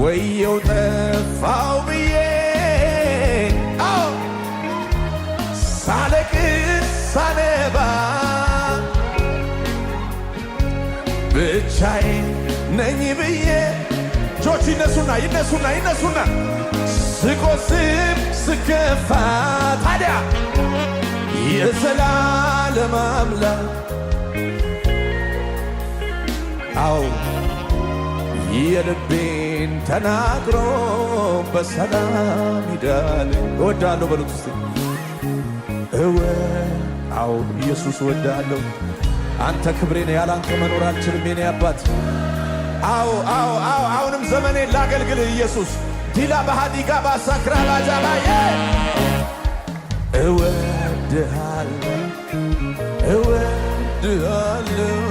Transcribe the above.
ወየው ጠፋው ብዬ ሳለቅስ ሳነባ ብቻዬን ነኝ ብዬ እጆች ይነሱና ስቆስም ስከፋ ታዲያ የዘላለም አምላክ አው የልቤን ተናግሮ በሰላም ይዳል እወዳለሁ በሉት እስቲ አው ኢየሱስ እወዳለሁ አንተ ክብሬን ያላንተ መኖር አልችልም የኔ አባት አሁንም ዘመኔን ላገልግል ኢየሱስ ዲላ ባሃዲጋ ባሳክራ ባጃባዬ እወድሃለሁ